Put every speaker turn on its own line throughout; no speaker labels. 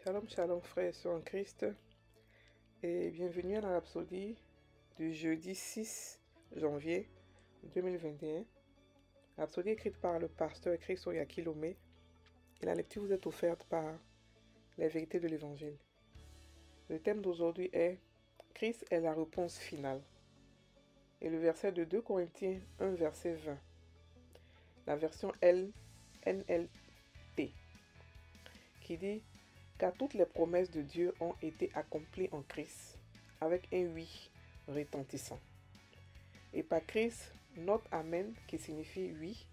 Shalom, shalom frères et sœurs en Christ et bienvenue à la Rhapsodie du jeudi 6 janvier 2021. Rhapsodie écrite par le pasteur Christ Oyakilome et la lecture vous est offerte par les vérités de l'évangile. Le thème d'aujourd'hui est Christ est la réponse finale et le verset de 2 Corinthiens 1 verset 20. La version NLT qui dit car toutes les promesses de Dieu ont été accomplies en Christ, avec un oui retentissant. Et par Christ, notre Amen, qui signifie oui,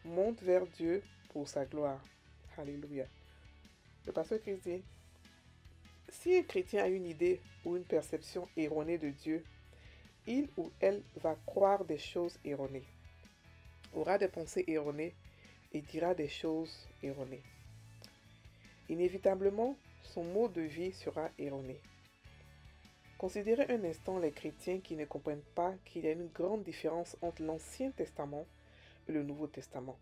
monte vers Dieu pour sa gloire. Alléluia. Le pasteur Christ dit, si un chrétien a une idée ou une perception erronée de Dieu, il ou elle va croire des choses erronées, aura des pensées erronées et dira des choses erronées. Inévitablement, son mode de vie sera erroné. Considérez un instant les chrétiens qui ne comprennent pas qu'il y a une grande différence entre l'Ancien Testament et le Nouveau Testament.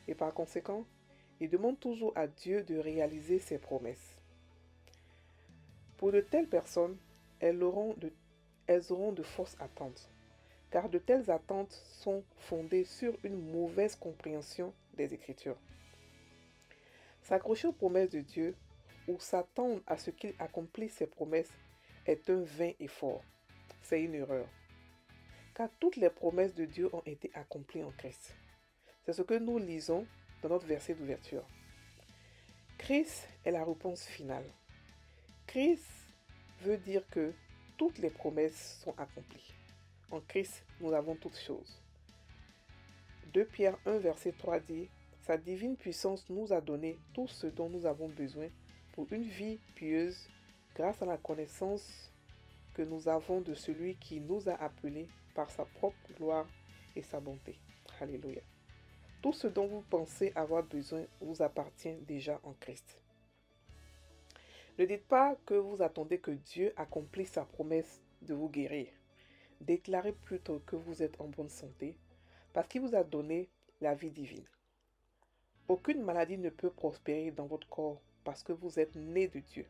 Et par conséquent, ils demandent toujours à Dieu de réaliser ses promesses. Pour de telles personnes, elles auront de fausses attentes, car de telles attentes sont fondées sur une mauvaise compréhension des Écritures. S'accrocher aux promesses de Dieu ou s'attendre à ce qu'il accomplisse ses promesses est un vain effort. C'est une erreur. Car toutes les promesses de Dieu ont été accomplies en Christ. C'est ce que nous lisons dans notre verset d'ouverture. Christ est la réponse finale. Christ veut dire que toutes les promesses sont accomplies. En Christ, nous avons toutes choses. 2 Pierre 1 verset 3 dit sa divine puissance nous a donné tout ce dont nous avons besoin pour une vie pieuse grâce à la connaissance que nous avons de celui qui nous a appelés par sa propre gloire et sa bonté. Alléluia. Tout ce dont vous pensez avoir besoin vous appartient déjà en Christ. Ne dites pas que vous attendez que Dieu accomplisse sa promesse de vous guérir. Déclarez plutôt que vous êtes en bonne santé parce qu'il vous a donné la vie divine. Aucune maladie ne peut prospérer dans votre corps parce que vous êtes né de Dieu.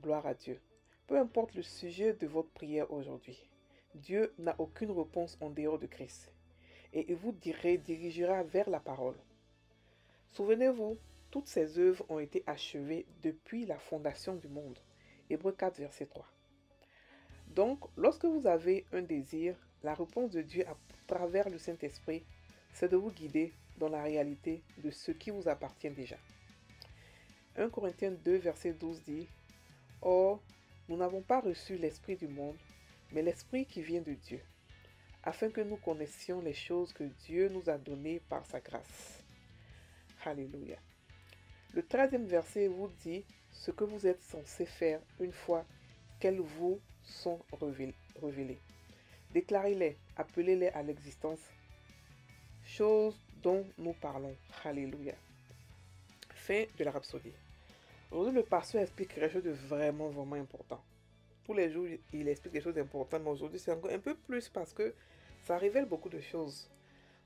Gloire à Dieu. Peu importe le sujet de votre prière aujourd'hui, Dieu n'a aucune réponse en dehors de Christ et il vous dirigera vers la parole. Souvenez-vous, toutes ces œuvres ont été achevées depuis la fondation du monde. Hébreux 4, verset 3. Donc, lorsque vous avez un désir, la réponse de Dieu à travers le Saint-Esprit, c'est de vous guider dans la réalité de ce qui vous appartient déjà. 1 Corinthiens 2, verset 12 dit « Or, nous n'avons pas reçu l'esprit du monde, mais l'esprit qui vient de Dieu, afin que nous connaissions les choses que Dieu nous a données par sa grâce. » Alléluia. Le 13e verset vous dit ce que vous êtes censé faire une fois qu'elles vous sont révélées. Déclarez-les, appelez-les à l'existence, choses dont nous parlons. Alléluia. Fin de la rhapsodie. Aujourd'hui, le pasteur explique quelque chose de vraiment important. Tous les jours, il explique des choses importantes, mais aujourd'hui, c'est encore un peu plus parce que ça révèle beaucoup de choses.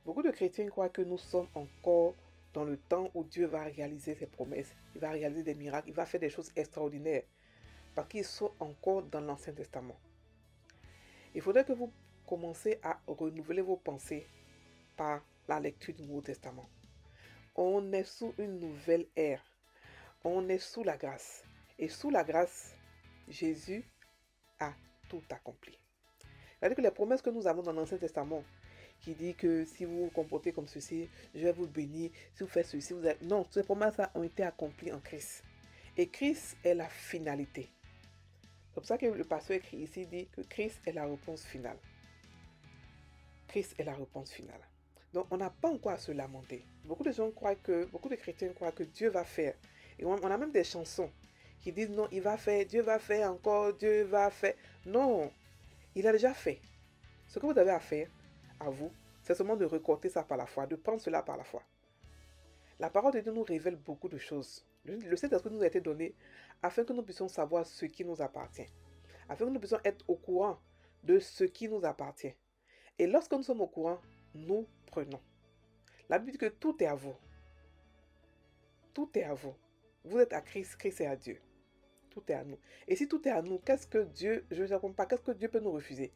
Beaucoup de chrétiens croient que nous sommes encore dans le temps où Dieu va réaliser ses promesses, il va réaliser des miracles, il va faire des choses extraordinaires, parce qu'ils sont encore dans l'Ancien Testament. Il faudrait que vous commencez à renouveler vos pensées par la lecture du Nouveau Testament. On est sous une nouvelle ère. On est sous la grâce. Et sous la grâce, Jésus a tout accompli. C'est-à-dire que les promesses que nous avons dans l'Ancien Testament, qui dit que si vous vous comportez comme ceci, je vais vous bénir. Si vous faites ceci, vous êtes... Non, ces promesses ont été accomplies en Christ. Et Christ est la finalité. C'est pour ça que le pasteur écrit ici, dit que Christ est la réponse finale. Christ est la réponse finale. Donc, on n'a pas encore à se lamenter. Beaucoup de chrétiens croient que Dieu va faire. Et on a même des chansons qui disent non, il va faire, Dieu va faire encore, Dieu va faire. Non, il a déjà fait. Ce que vous avez à faire, à vous, c'est seulement de recorder ça par la foi, de prendre cela par la foi. La parole de Dieu nous révèle beaucoup de choses. Le Saint-Esprit nous a été donné afin que nous puissions savoir ce qui nous appartient. Afin que nous puissions être au courant de ce qui nous appartient. Et lorsque nous sommes au courant, nous prenons. La Bible dit que tout est à vous. Tout est à vous. Vous êtes à Christ, Christ est à Dieu. Tout est à nous. Et si tout est à nous, qu'est-ce que Dieu, je ne comprends pas, qu'est-ce que Dieu peut nous refuser?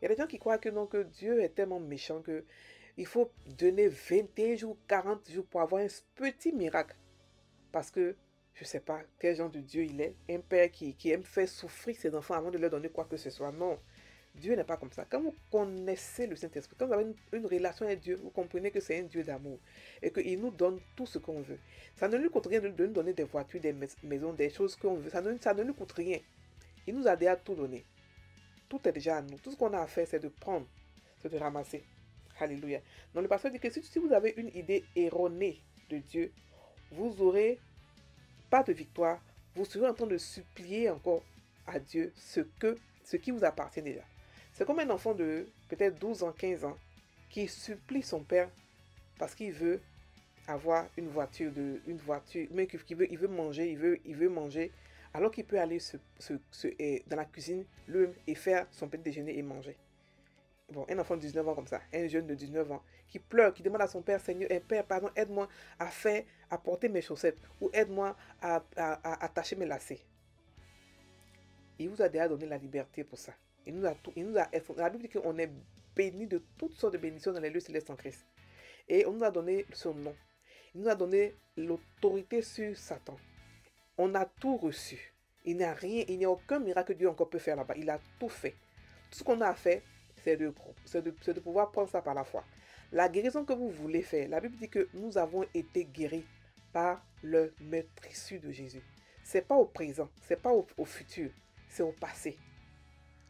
Il y a des gens qui croient que non, que Dieu est tellement méchant que il faut donner 21 jours, 40 jours pour avoir un petit miracle. Parce que je ne sais pas quel genre de Dieu il est. Un père qui aime faire souffrir ses enfants avant de leur donner quoi que ce soit. Non, Dieu n'est pas comme ça. Quand vous connaissez le Saint-Esprit, quand vous avez une relation avec Dieu, vous comprenez que c'est un Dieu d'amour et qu'il nous donne tout ce qu'on veut. Ça ne lui coûte rien de nous donner des voitures, des maisons, des choses qu'on veut. Ça ne lui coûte rien. Il nous a déjà tout donné. Tout est déjà à nous. Tout ce qu'on a à faire, c'est de prendre, c'est de ramasser. Alléluia. Donc le pasteur dit que si vous avez une idée erronée de Dieu, vous n'aurez pas de victoire. Vous serez en train de supplier encore à Dieu ce qui vous appartient déjà. C'est comme un enfant de peut-être 12 ans, 15 ans, qui supplie son père parce qu'il veut avoir une voiture, mais il veut manger, il veut manger, alors qu'il peut aller dans la cuisine et faire son petit déjeuner et manger. Bon, un enfant de 19 ans comme ça, un jeune de 19 ans, qui pleure, qui demande à son père, Seigneur, père, pardon, aide-moi à porter mes chaussettes, ou aide-moi à attacher mes lacets. Il vous a déjà donné la liberté pour ça. La Bible dit qu'on est béni de toutes sortes de bénédictions dans les lieux célestes en Christ. Et on nous a donné son nom. Il nous a donné l'autorité sur Satan. On a tout reçu. Il n'y a aucun miracle que Dieu encore peut faire là-bas. Il a tout fait. Tout ce qu'on a fait, c'est de pouvoir prendre ça par la foi. La guérison que vous voulez faire, la Bible dit que nous avons été guéris par le maîtrise de Jésus. Ce n'est pas au présent, ce n'est pas au futur, c'est au passé.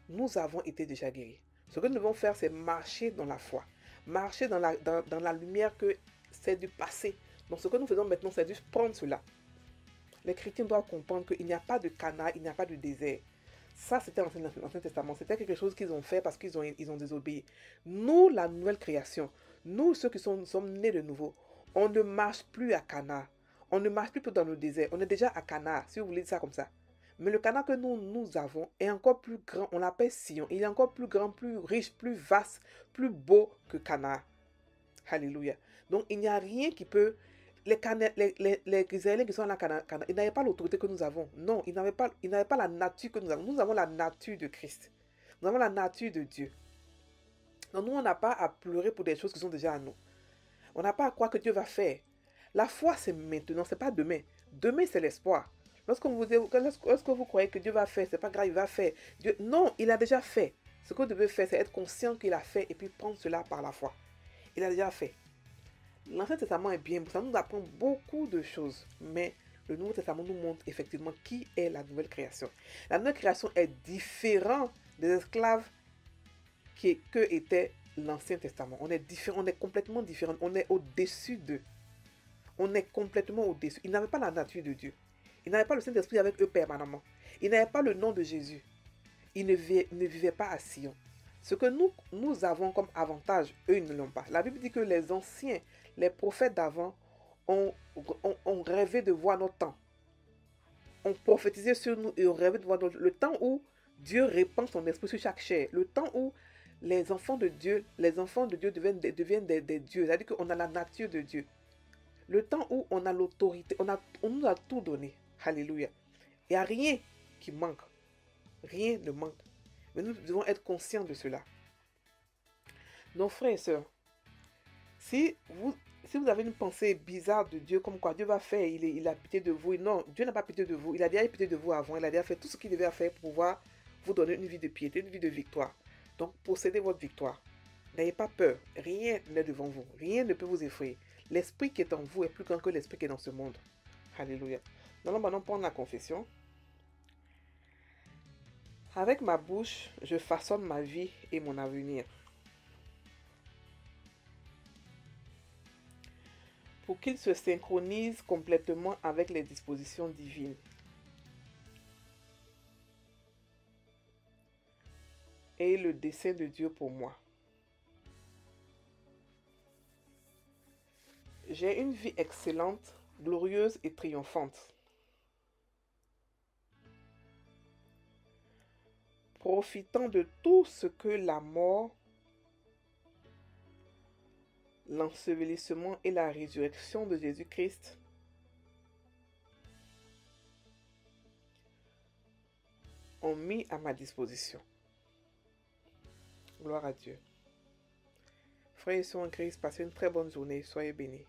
Nous avons été déjà guéris. Ce que nous devons faire, c'est marcher dans la foi. Marcher dans la lumière que c'est du passé. Donc ce que nous faisons maintenant, c'est juste prendre cela. Les chrétiens doivent comprendre qu'il n'y a pas de Canaan, il n'y a pas de désert. Ça, c'était l'Ancien Testament. C'était quelque chose qu'ils ont fait parce qu'ils ont désobéi. Nous, la nouvelle création, nous, ceux qui sommes nés de nouveau, on ne marche plus à Canaan. On ne marche plus dans le désert. On est déjà à Canaan, si vous voulez dire ça comme ça. Mais le Canaan que nous avons est encore plus grand. On l'appelle Sion. Il est encore plus grand, plus riche, plus vaste, plus beau que Canaan. Alléluia. Donc, il n'y a rien qui peut... Les Israéliens qui sont à la Canaan, ils n'avaient pas l'autorité que nous avons. Non, ils n'avaient pas la nature que nous avons. Nous avons la nature de Christ. Nous avons la nature de Dieu. Donc, nous, on n'a pas à pleurer pour des choses qui sont déjà à nous. On n'a pas à croire que Dieu va faire. La foi, c'est maintenant, c'est pas demain. Demain, c'est l'espoir. Lorsque vous croyez que Dieu va faire, c'est pas grave, il va faire. Non, il a déjà fait. Ce que vous devez faire, c'est être conscient qu'il a fait et puis prendre cela par la foi. Il a déjà fait. L'Ancien Testament est bien, ça nous apprend beaucoup de choses, mais le Nouveau Testament nous montre effectivement qui est la nouvelle création. La nouvelle création est différente des esclaves que était l'Ancien Testament. On est différent, on est complètement différent, on est au-dessus d'eux. On est complètement au-dessus. Ils n'avaient pas la nature de Dieu. Ils n'avaient pas le Saint-Esprit avec eux permanemment. Ils n'avaient pas le nom de Jésus. Ils ne vivaient pas à Sion. Ce que nous avons comme avantage, eux, ils ne l'ont pas. La Bible dit que les anciens, les prophètes d'avant, ont rêvé de voir notre temps. On prophétisait sur nous et on rêvait de voir le temps où Dieu répand son esprit sur chaque chair. Le temps où les enfants de Dieu deviennent des dieux. C'est-à-dire qu'on a la nature de Dieu. Le temps où on a l'autorité, on nous a tout donné. Alléluia. Il n'y a rien qui manque. Rien ne manque. Mais nous devons être conscients de cela. Donc, frères et sœurs, si vous avez une pensée bizarre de Dieu, comme quoi Dieu va faire, il a pitié de vous. Non, Dieu n'a pas pitié de vous. Il a déjà eu pitié de vous avant. Il a déjà fait tout ce qu'il devait faire pour pouvoir vous donner une vie de piété, une vie de victoire. Donc, possédez votre victoire. N'ayez pas peur. Rien n'est devant vous. Rien ne peut vous effrayer. L'esprit qui est en vous est plus grand que l'esprit qui est dans ce monde. Alléluia. Nous allons maintenant prendre la confession. Avec ma bouche, je façonne ma vie et mon avenir. Pour qu'il se synchronise complètement avec les dispositions divines. Et le dessein de Dieu pour moi. J'ai une vie excellente, glorieuse et triomphante. Profitant de tout ce que la mort, l'ensevelissement et la résurrection de Jésus-Christ ont mis à ma disposition. Gloire à Dieu. Frères et sœurs en Christ, passez une très bonne journée. Soyez bénis.